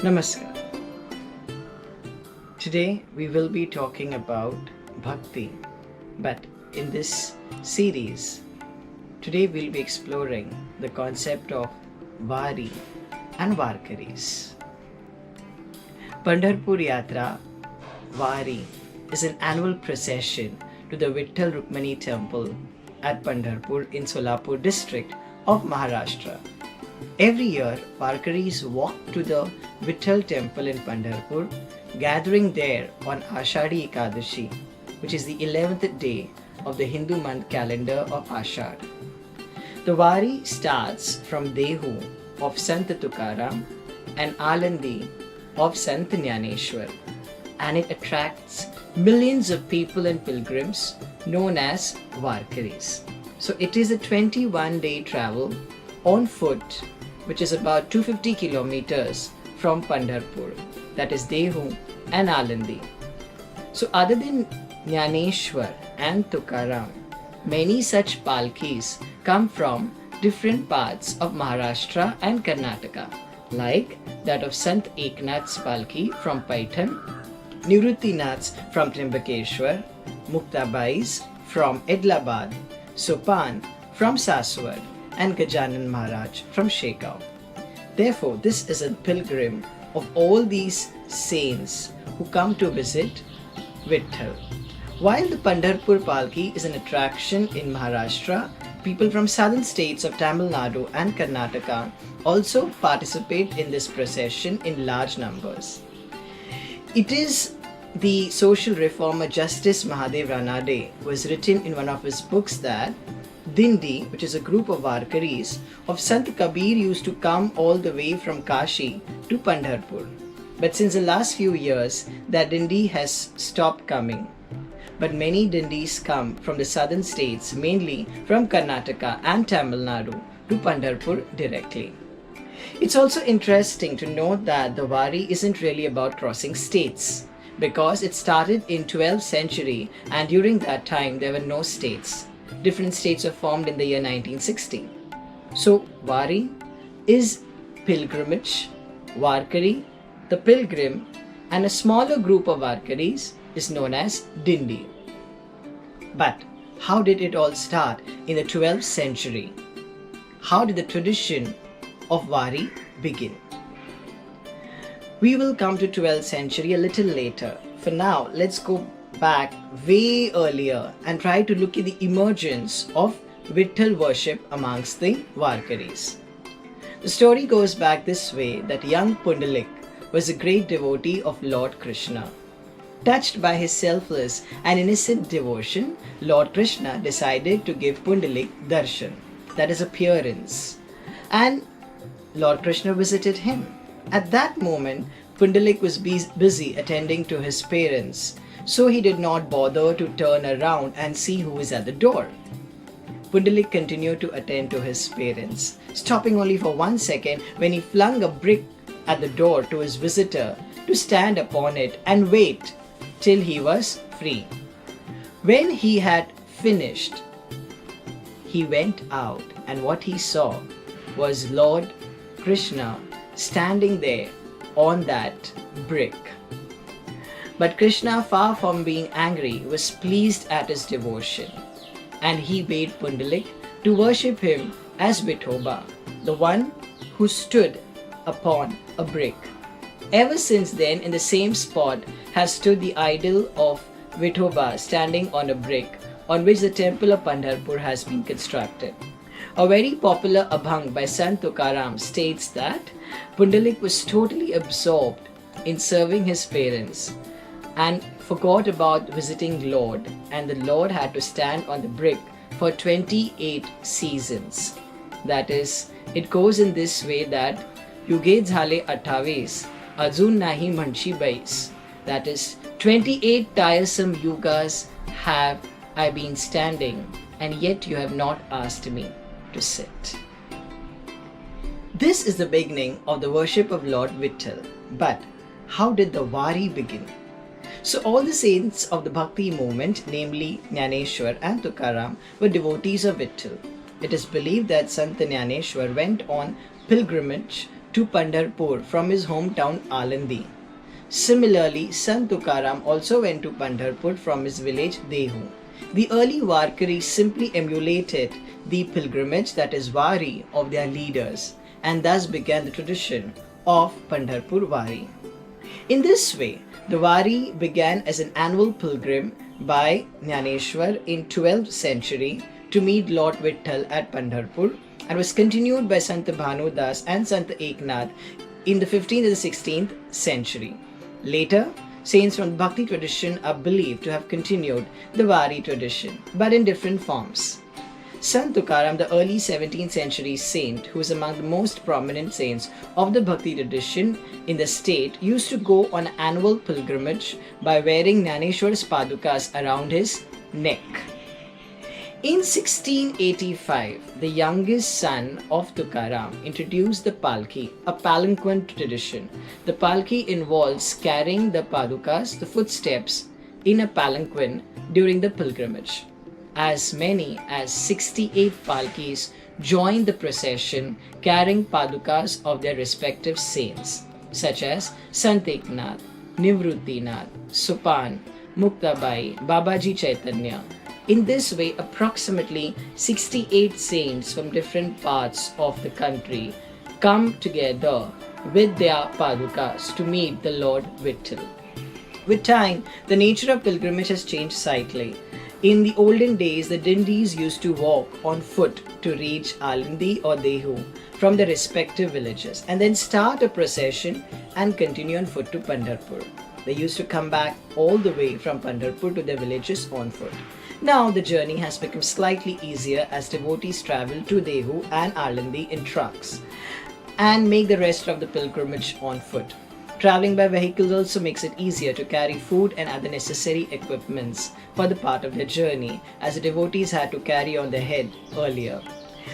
Namaskar. Today we will be talking about Bhakti, but in this series, today we'll be exploring the concept of Vari and Varkaris. Pandharpur Yatra, Vari, is an annual procession to the Vitthal Rukmani temple at Pandharpur in Solapur district of Maharashtra. Every year, Varkaris walk to the Vitthal temple in Pandharpur, gathering there on Ashadhi Ekadashi, which is the 11th day of the Hindu month calendar of Ashad. The Vari starts from Dehu of Sant Tukaram and Alandi of Sant Jnaneshwar, and it attracts millions of people and pilgrims known as Varkaris. So it is a 21-day travel on foot, which is about 250 kilometers from Pandharpur, that is Dehu and Alandi. So other than Jnaneshwar and Tukaram, many such Palakhis come from different parts of Maharashtra and Karnataka, like that of Sant Eknath's Palki from Paithan, Nivrutinath's from Trimbakeshwar, Muktabai's from Edlabad, Sopan from Saswad, and Gajanan Maharaj from Shekau. Therefore, this is a pilgrim of all these saints who come to visit Vitthal. While the Pandharpur Palki is an attraction in Maharashtra, people from southern states of Tamil Nadu and Karnataka also participate in this procession in large numbers. It is the social reformer Justice Mahadev Ranade who has written in one of his books that Dindi, which is a group of Varkaris of Sant Kabir, used to come all the way from Kashi to Pandharpur. But since the last few years, that Dindi has stopped coming. But many Dindis come from the southern states, mainly from Karnataka and Tamil Nadu, to Pandharpur directly. It's also interesting to note that the Vari isn't really about crossing states, because it started in 12th century, and during that time there were no states. Different states were formed in the year 1960. So Vari is pilgrimage, Varkari, the pilgrim, and a smaller group of Varkaris is known as Dindi. But how did it all start in the 12th century? How did the tradition of Vari begin? We will come to 12th century a little later. For now, let's go back way earlier and try to look at the emergence of Vitthal worship amongst the Varkaris. The story goes back this way, that young Pundalik was a great devotee of Lord Krishna. Touched by his selfless and innocent devotion, Lord Krishna decided to give Pundalik darshan, that is appearance, and Lord Krishna visited him. At that moment, Pundalik was busy attending to his parents, so he did not bother to turn around and see who is at the door. Pundalik continued to attend to his parents, stopping only for 1 second when he flung a brick at the door to his visitor to stand upon it and wait till he was free. When he had finished, he went out, and what he saw was Lord Krishna standing there on that brick. But Krishna, far from being angry, was pleased at his devotion, and he bade Pundalik to worship him as Vithoba, the one who stood upon a brick. Ever since then, in the same spot has stood the idol of Vithoba standing on a brick on which the temple of Pandharpur has been constructed. A very popular abhang by Sant Tukaram states that Pundalik was totally absorbed in serving his parents and forgot about visiting Lord, and the Lord had to stand on the brick for 28 seasons. That is, it goes in this way that Yuge Zhale 28, Ajun Nahi Manchi Bais. That is, 28 tiresome yugas have I been standing, and yet you have not asked me to sit. This is the beginning of the worship of Lord Vitthal. But how did the Vari begin? So all the saints of the Bhakti movement, namely Jnaneshwar and Tukaram, were devotees of Vitthal. It is believed that Sant Jnaneshwar went on pilgrimage to Pandharpur from his hometown Alandi. Similarly, Sant Tukaram also went to Pandharpur from his village Dehu. The early Varkari simply emulated the pilgrimage, that is Vari, of their leaders, and thus began the tradition of Pandharpur Vari. In this way, the Vari began as an annual pilgrim by Jnaneshwar in 12th century to meet Lord Vitthal at Pandharpur, and was continued by Sant Bhanu Das and Sant Eknath in the 15th and 16th century. Later, saints from the Bhakti tradition are believed to have continued the Vari tradition, but in different forms. Sant Tukaram, the early 17th century saint who is among the most prominent saints of the Bhakti tradition in the state, used to go on an annual pilgrimage by wearing Jnaneshwar's padukas around his neck. In 1685, the youngest son of Tukaram introduced the palki, a palanquin tradition. The palki involves carrying the padukas, the footsteps, in a palanquin during the pilgrimage. As many as 68 palkis joined the procession carrying padukas of their respective saints, such as Sant Eknath, Nivruttinath, Supan, Muktabai, Babaji Chaitanya. In this way, approximately 68 saints from different parts of the country come together with their padukas to meet the Lord Vitthal. With time, the nature of pilgrimage has changed slightly. In the olden days, the Dindis used to walk on foot to reach Alandi or Dehu from their respective villages and then start a procession and continue on foot to Pandharpur. They used to come back all the way from Pandharpur to their villages on foot. Now the journey has become slightly easier as devotees travel to Dehu and Alandi in trucks and make the rest of the pilgrimage on foot. Traveling by vehicles also makes it easier to carry food and other necessary equipments for the part of their journey, as the devotees had to carry on their head earlier.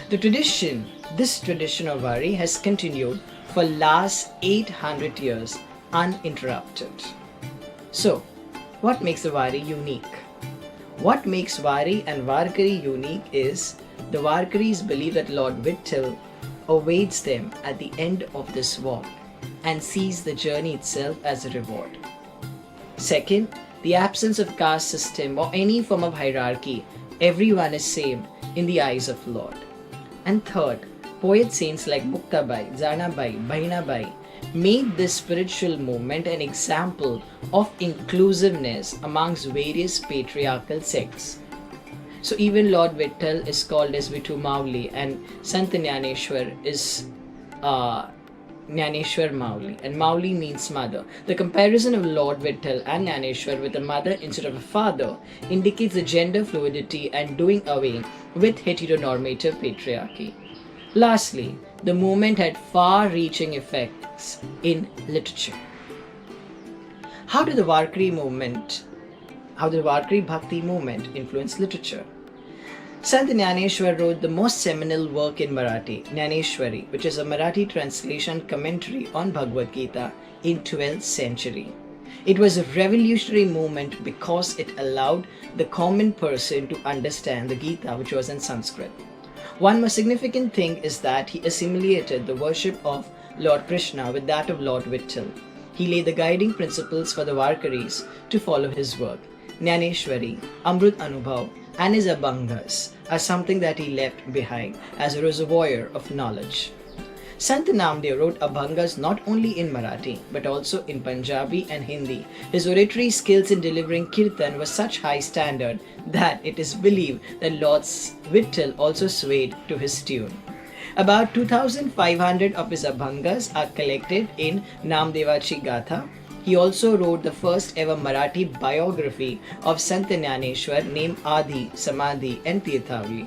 This tradition of Vari has continued for last 800 years uninterrupted. So, what makes the Vari unique? What makes Vari and Varkari unique is the Varkaris believe that Lord Vitthal awaits them at the end of this walk and sees the journey itself as a reward. Second, the absence of caste system or any form of hierarchy. Everyone is same in the eyes of Lord. And third, poet saints like Muktabai, Janabai, Bahinabai made this spiritual movement an example of inclusiveness amongst various patriarchal sects. So even Lord Vitthal is called as Vithu Mauli, and Sant Jnaneshwar is Jnaneshwar Mauli, and Mauli means mother. The comparison of Lord Vitthal and Jnaneshwar with a mother instead of a father indicates the gender fluidity and doing away with heteronormative patriarchy. Lastly, the movement had far-reaching effects in literature. How did the Varkari Bhakti movement influence literature? Sant Jnaneshwar wrote the most seminal work in Marathi, Jnaneshwari, which is a Marathi translation commentary on Bhagavad Gita in 12th century. It was a revolutionary movement because it allowed the common person to understand the Gita, which was in Sanskrit. One more significant thing is that he assimilated the worship of Lord Krishna with that of Lord Vitthal. He laid the guiding principles for the Varkaris to follow his work. Jnaneshwari, Amrut Anubhav, and his Abhangas are something that he left behind as a reservoir of knowledge. Sant Namdev wrote Abhangas not only in Marathi but also in Punjabi and Hindi. His oratory skills in delivering kirtan was such high standard that it is believed that Lord Vitthal also swayed to his tune. About 2,500 of his Abhangas are collected in Namdevachi Gatha. He also wrote the first ever Marathi biography of Sant Jnaneshwar named Adi, Samadhi and Tirthavali.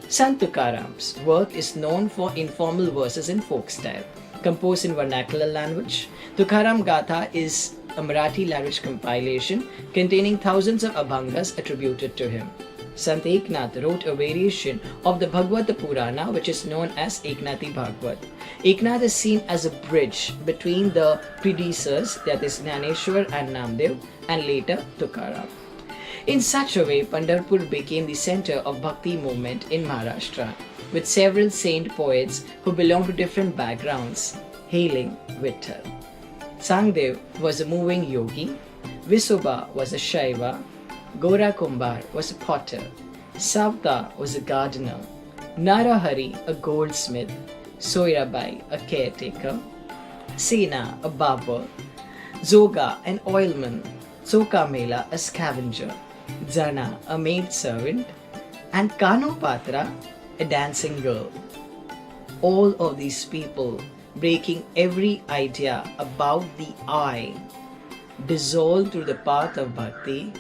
Sant Tukaram's work is known for informal verses in folk style, composed in vernacular language. Tukaram Gatha is a Marathi language compilation containing thousands of Abhangas attributed to him. Sant Eknath wrote a variation of the Bhagavata Purana, which is known as Eknathi Bhagavat. Eknath is seen as a bridge between the predecessors, that is Jnaneshwar and Namdev, and later Tukaram. In such a way, Pandharpur became the center of Bhakti movement in Maharashtra. with several saint poets who belong to different backgrounds, hailing Vitthal. Sangdev was a moving yogi, Vithoba was a Shaiva, Gora Kumbar was a potter, Savta was a gardener, Narahari a goldsmith, Soirabai a caretaker, Sena a barber, Zoga an oilman, Sokamela a scavenger, Jana a maidservant, and Kanopatra a dancing girl. All of these people breaking every idea about the I, dissolved through the path of Bhakti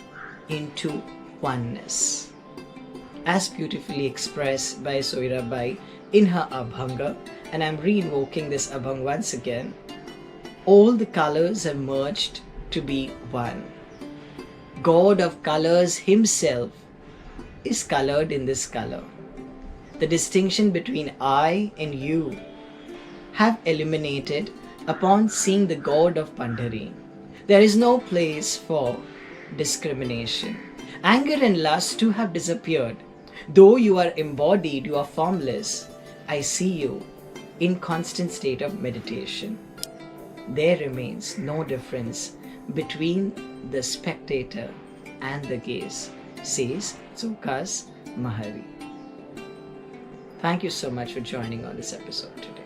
into oneness. As beautifully expressed by Soirabai in her Abhanga, and I'm re-invoking this Abhang once again, all the colors have merged to be one. God of colors himself is colored in this color. The distinction between I and you have eliminated upon seeing the God of Pandhari. There is no place for discrimination. Anger and lust too have disappeared. Though you are embodied, you are formless. I see you in constant state of meditation. There remains no difference between the spectator and the gaze, says Zokas Mahari. Thank you so much for joining on this episode today.